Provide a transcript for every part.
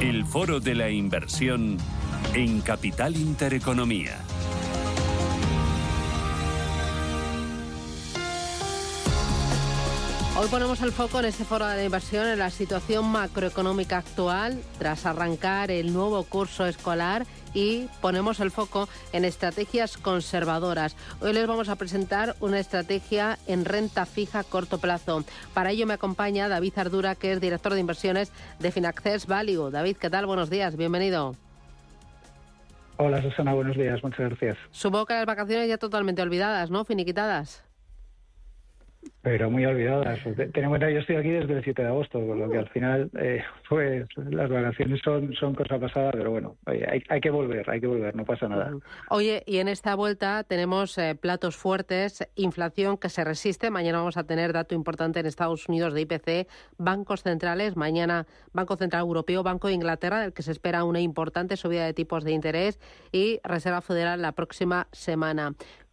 El Foro de la Inversión en Capital Intereconomía. Hoy ponemos el foco en este foro de la inversión en la situación macroeconómica actual tras arrancar el nuevo curso escolar y ponemos el foco en estrategias conservadoras. Hoy les vamos a presentar una estrategia en renta fija a corto plazo. Para ello me acompaña David Ardura, que es director de inversiones de Finaccess Value. David, ¿qué tal? Buenos días, bienvenido. Hola Susana, buenos días, muchas gracias. Supongo que las vacaciones ya totalmente olvidadas, ¿no? Finiquitadas. Pero muy olvidadas. Ten en cuenta que yo estoy aquí desde el 7 de agosto, con lo que al final, pues las vacaciones son cosa pasada, pero bueno, hay que volver, no pasa nada. Oye, y en esta vuelta tenemos platos fuertes, inflación que se resiste. Mañana vamos a tener dato importante en Estados Unidos de IPC, bancos centrales, mañana Banco Central Europeo, Banco de Inglaterra, del que se espera una importante subida de tipos de interés, y Reserva Federal la próxima semana.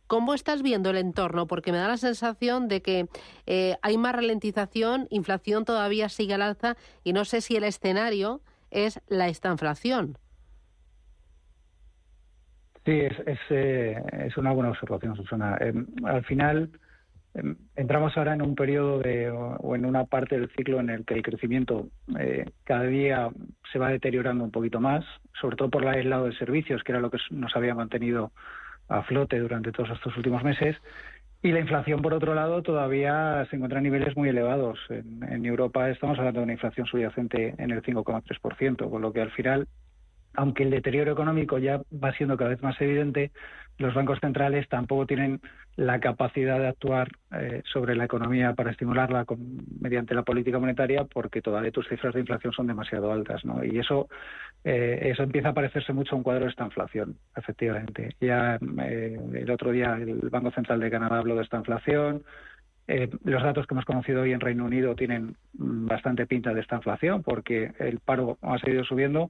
¿Cómo estás viendo el entorno? Porque me da la sensación de que hay más ralentización, inflación todavía sigue al alza y no sé si el escenario es la estanflación. Sí, es una buena observación, Susana. Al final entramos ahora en un periodo o en una parte del ciclo en el que el crecimiento cada día se va deteriorando un poquito más, sobre todo por el lado de servicios, que era lo que nos había mantenido a flote durante todos estos últimos meses, y la inflación, por otro lado, todavía se encuentra a niveles muy elevados. En Europa estamos hablando de una inflación subyacente en el 5,3%, con lo que al final, aunque el deterioro económico ya va siendo cada vez más evidente, los bancos centrales tampoco tienen la capacidad de actuar sobre la economía para estimularla mediante la política monetaria, porque todavía tus cifras de inflación son demasiado altas, ¿no? Y eso empieza a parecerse mucho a un cuadro de esta inflación, efectivamente. Ya el otro día el Banco Central de Canadá habló de esta inflación. Los datos que hemos conocido hoy en Reino Unido tienen bastante pinta de esta inflación, porque el paro ha seguido subiendo,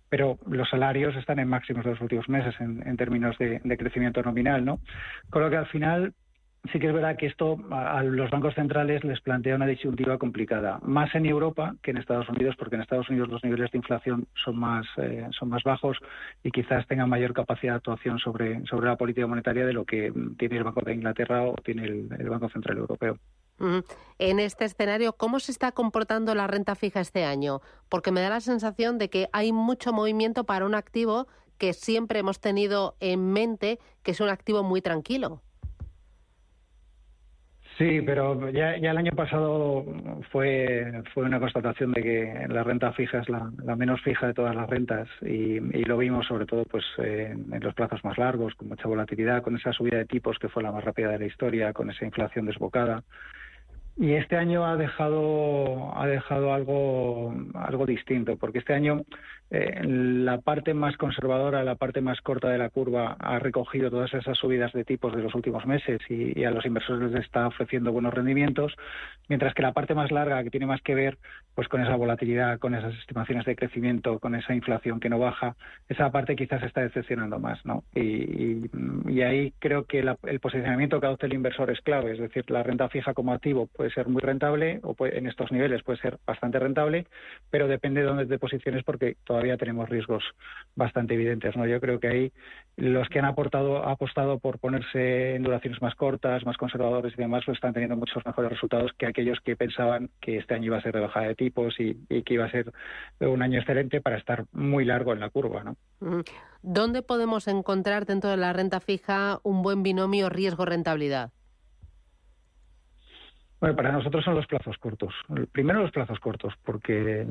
pero los salarios están en máximos de los últimos meses en términos de crecimiento nominal, ¿no? Con lo que al final sí que es verdad que esto a los bancos centrales les plantea una disyuntiva complicada, más en Europa que en Estados Unidos, porque en Estados Unidos los niveles de inflación son más bajos y quizás tengan mayor capacidad de actuación sobre la política monetaria de lo que tiene el Banco de Inglaterra o tiene el Banco Central Europeo. En este escenario, ¿cómo se está comportando la renta fija este año? Porque me da la sensación de que hay mucho movimiento para un activo que siempre hemos tenido en mente que es un activo muy tranquilo. Sí, pero ya el año pasado fue una constatación de que la renta fija es la menos fija de todas las rentas y lo vimos sobre todo pues en los plazos más largos, con mucha volatilidad, con esa subida de tipos que fue la más rápida de la historia, con esa inflación desbocada. Y este año ha dejado algo distinto, porque este año la parte más conservadora, la parte más corta de la curva ha recogido todas esas subidas de tipos de los últimos meses y a los inversores les está ofreciendo buenos rendimientos, mientras que la parte más larga, que tiene más que ver pues con esa volatilidad, con esas estimaciones de crecimiento, con esa inflación que no baja, esa parte quizás está decepcionando más, ¿no? Y ahí creo que el posicionamiento que adopte el inversor es clave, es decir, la renta fija como activo puede ser muy rentable o en estos niveles puede ser bastante rentable, pero depende de dónde te posiciones porque todavía tenemos riesgos bastante evidentes, ¿no? Yo creo que ahí los que han apostado por ponerse en duraciones más cortas, más conservadores y demás, pues están teniendo muchos mejores resultados que aquellos que pensaban que este año iba a ser de bajada de tipos y que iba a ser un año excelente para estar muy largo en la curva, ¿no? ¿Dónde podemos encontrar dentro de la renta fija un buen binomio riesgo-rentabilidad? Bueno, para nosotros son los plazos cortos. Primero los plazos cortos, porque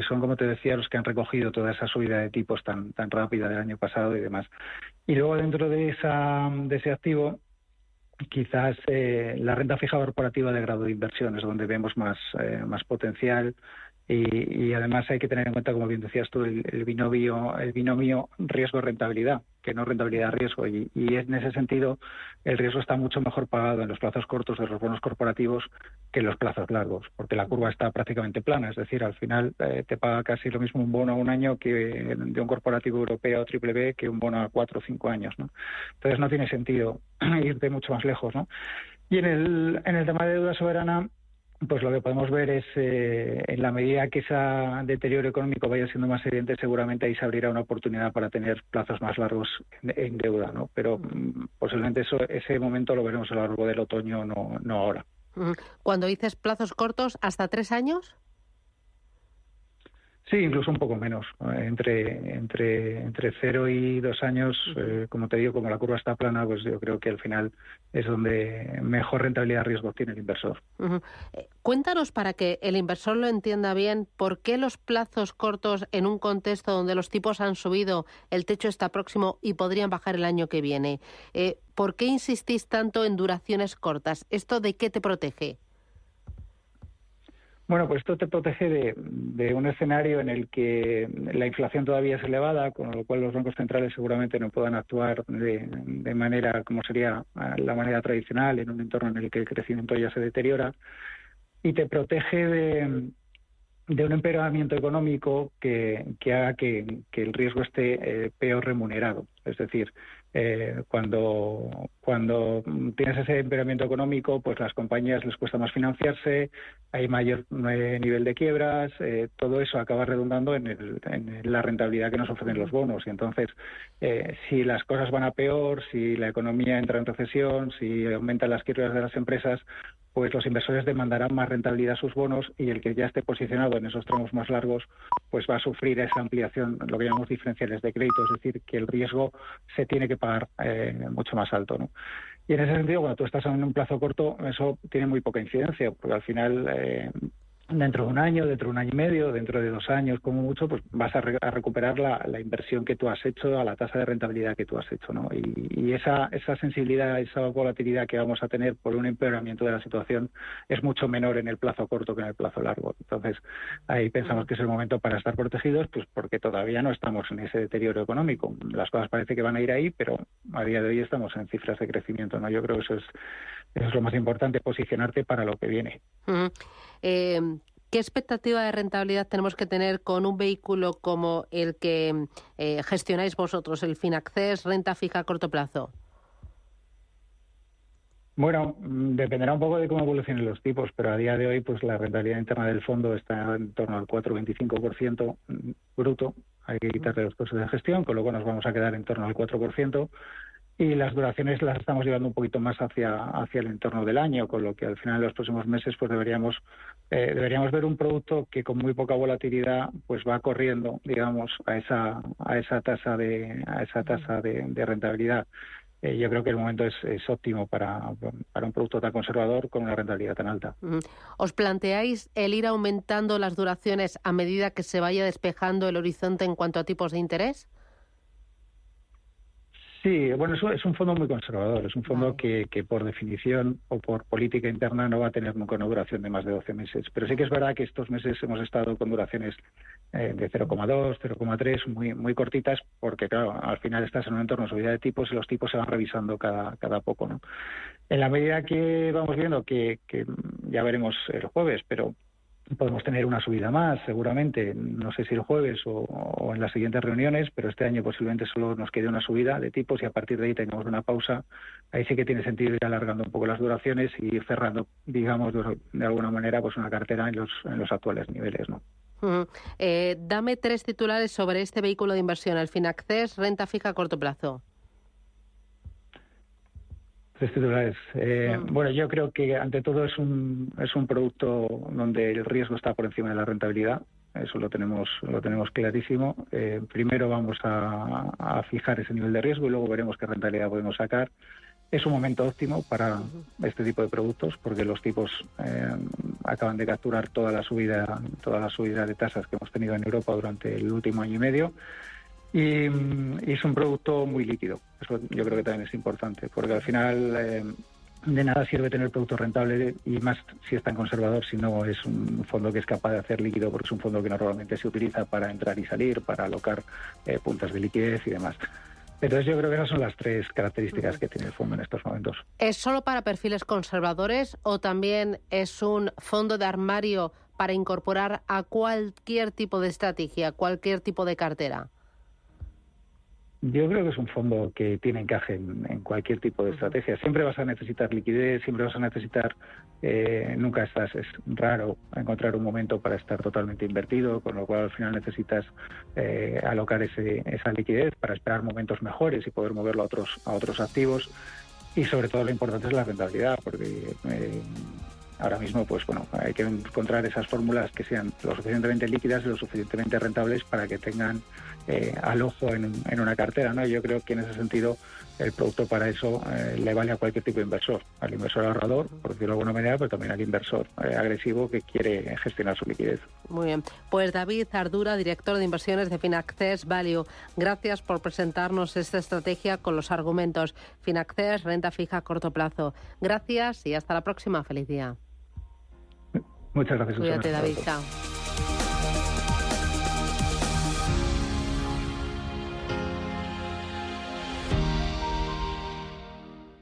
son, como te decía, los que han recogido toda esa subida de tipos tan rápida del año pasado y demás. Y luego dentro de ese activo, quizás la renta fija corporativa de grado de inversión es donde vemos más potencial. Y además hay que tener en cuenta, como bien decías tú, el binomio riesgo-rentabilidad, que no rentabilidad-riesgo. Y en ese sentido, el riesgo está mucho mejor pagado en los plazos cortos de los bonos corporativos que en los plazos largos, porque la curva está prácticamente plana. Es decir, al final te paga casi lo mismo un bono a un año que de un corporativo europeo o triple B que un bono a 4 o 5 años, ¿no? Entonces no tiene sentido irte mucho más lejos, ¿no? Y en el tema de deuda soberana, pues lo que podemos ver es, en la medida que ese deterioro económico vaya siendo más evidente, seguramente ahí se abrirá una oportunidad para tener plazos más largos en deuda, ¿no? Pero posiblemente ese momento lo veremos a lo largo del otoño, no ahora. Cuando dices plazos cortos, ¿hasta 3 años? Sí, incluso un poco menos, entre 0 y 2 años, como te digo, como la curva está plana, pues yo creo que al final es donde mejor rentabilidad de riesgo tiene el inversor. Cuéntanos, para que el inversor lo entienda bien, ¿por qué los plazos cortos en un contexto donde los tipos han subido, el techo está próximo y podrían bajar el año que viene? ¿Por qué insistís tanto en duraciones cortas? ¿Esto de qué te protege? Bueno, pues esto te protege de un escenario en el que la inflación todavía es elevada, con lo cual los bancos centrales seguramente no puedan actuar de manera como sería la manera tradicional, en un entorno en el que el crecimiento ya se deteriora, y te protege de un empeoramiento económico que haga que el riesgo esté peor remunerado. Es decir, cuando tienes ese empeoramiento económico, pues las compañías les cuesta más financiarse, hay mayor nivel de quiebras, todo eso acaba redundando en la rentabilidad que nos ofrecen los bonos. Y entonces, si las cosas van a peor, si la economía entra en recesión, si aumentan las quiebras de las empresas, pues los inversores demandarán más rentabilidad a sus bonos, y el que ya esté posicionado en esos tramos más largos pues va a sufrir esa ampliación, lo que llamamos diferenciales de crédito, es decir, que el riesgo se tiene que pagar mucho más alto, ¿no? Y en ese sentido, cuando tú estás en un plazo corto, eso tiene muy poca incidencia, porque al final, dentro de un año, dentro de un año y medio, dentro de 2 años como mucho, pues vas a recuperar la inversión que tú has hecho a la tasa de rentabilidad que tú has hecho, ¿no? Y esa sensibilidad, esa volatilidad que vamos a tener por un empeoramiento de la situación es mucho menor en el plazo corto que en el plazo largo. Entonces, ahí pensamos que es el momento para estar protegidos, pues porque todavía no estamos en ese deterioro económico. Las cosas parece que van a ir ahí, pero a día de hoy estamos en cifras de crecimiento, ¿no? Yo creo que eso es lo más importante, posicionarte para lo que viene. ¿Qué expectativa de rentabilidad tenemos que tener con un vehículo como el que gestionáis vosotros, el Finaccés, renta fija a corto plazo? Bueno, dependerá un poco de cómo evolucionen los tipos, pero a día de hoy pues la rentabilidad interna del fondo está en torno al 4,25% bruto. Hay que quitarle los costes de gestión, con lo cual nos vamos a quedar en torno al 4%. Y las duraciones las estamos llevando un poquito más hacia el entorno del año, con lo que al final de los próximos meses pues deberíamos ver un producto que con muy poca volatilidad pues va corriendo, digamos, a esa tasa de rentabilidad. Yo creo que el momento es óptimo para un producto tan conservador con una rentabilidad tan alta. ¿Os planteáis el ir aumentando las duraciones a medida que se vaya despejando el horizonte en cuanto a tipos de interés? Sí, bueno, eso es un fondo muy conservador. Es un fondo que por definición o por política interna no va a tener nunca una duración de más de 12 meses. Pero sí que es verdad que estos meses hemos estado con duraciones de 0,2, 0,3, muy cortitas, porque claro, al final estás en un entorno de subida de tipos y los tipos se van revisando cada poco, ¿no? En la medida que vamos viendo que ya veremos el jueves, pero podemos tener una subida más, seguramente, no sé si el jueves o en las siguientes reuniones, pero este año posiblemente solo nos quede una subida de tipos y a partir de ahí tengamos una pausa. Ahí sí que tiene sentido ir alargando un poco las duraciones y ir cerrando, digamos, de alguna manera, pues una cartera en los actuales niveles, ¿no? Dame 3 titulares sobre este vehículo de inversión, el Finaccés, renta fija a corto plazo. 3 titulares. Bueno, yo creo que ante todo es un producto donde el riesgo está por encima de la rentabilidad. Eso lo tenemos clarísimo. Primero vamos a fijar ese nivel de riesgo y luego veremos qué rentabilidad podemos sacar. Es un momento óptimo para este tipo de productos porque los tipos acaban de capturar toda la subida de tasas que hemos tenido en Europa durante el último año y medio. Y es un producto muy líquido. Eso yo creo que también es importante, porque al final de nada sirve tener producto rentable y más si es tan conservador, si no es un fondo que es capaz de hacer líquido, porque es un fondo que normalmente se utiliza para entrar y salir, para alocar puntas de liquidez y demás. Entonces yo creo que esas son las 3 características que tiene el fondo en estos momentos. ¿Es solo para perfiles conservadores o también es un fondo de armario para incorporar a cualquier tipo de estrategia, cualquier tipo de cartera? Yo creo que es un fondo que tiene encaje en cualquier tipo de estrategia. Siempre vas a necesitar liquidez, siempre vas a necesitar, es raro encontrar un momento para estar totalmente invertido, con lo cual al final necesitas alocar esa liquidez para esperar momentos mejores y poder moverlo a otros activos. Y sobre todo lo importante es la rentabilidad, porque ahora mismo hay que encontrar esas fórmulas que sean lo suficientemente líquidas y lo suficientemente rentables para que tengan alojo en una cartera, ¿no? Yo creo que en ese sentido el producto para eso le vale a cualquier tipo de inversor, al inversor ahorrador, por decirlo de alguna manera, pero también al inversor agresivo que quiere gestionar su liquidez. Muy bien. Pues David Ardura, director de inversiones de Finaccess Value, gracias por presentarnos esta estrategia con los argumentos. Finaccess, renta fija a corto plazo. Gracias y hasta la próxima. Feliz día. Muchas gracias, Susana. Cuídate, David. Chao.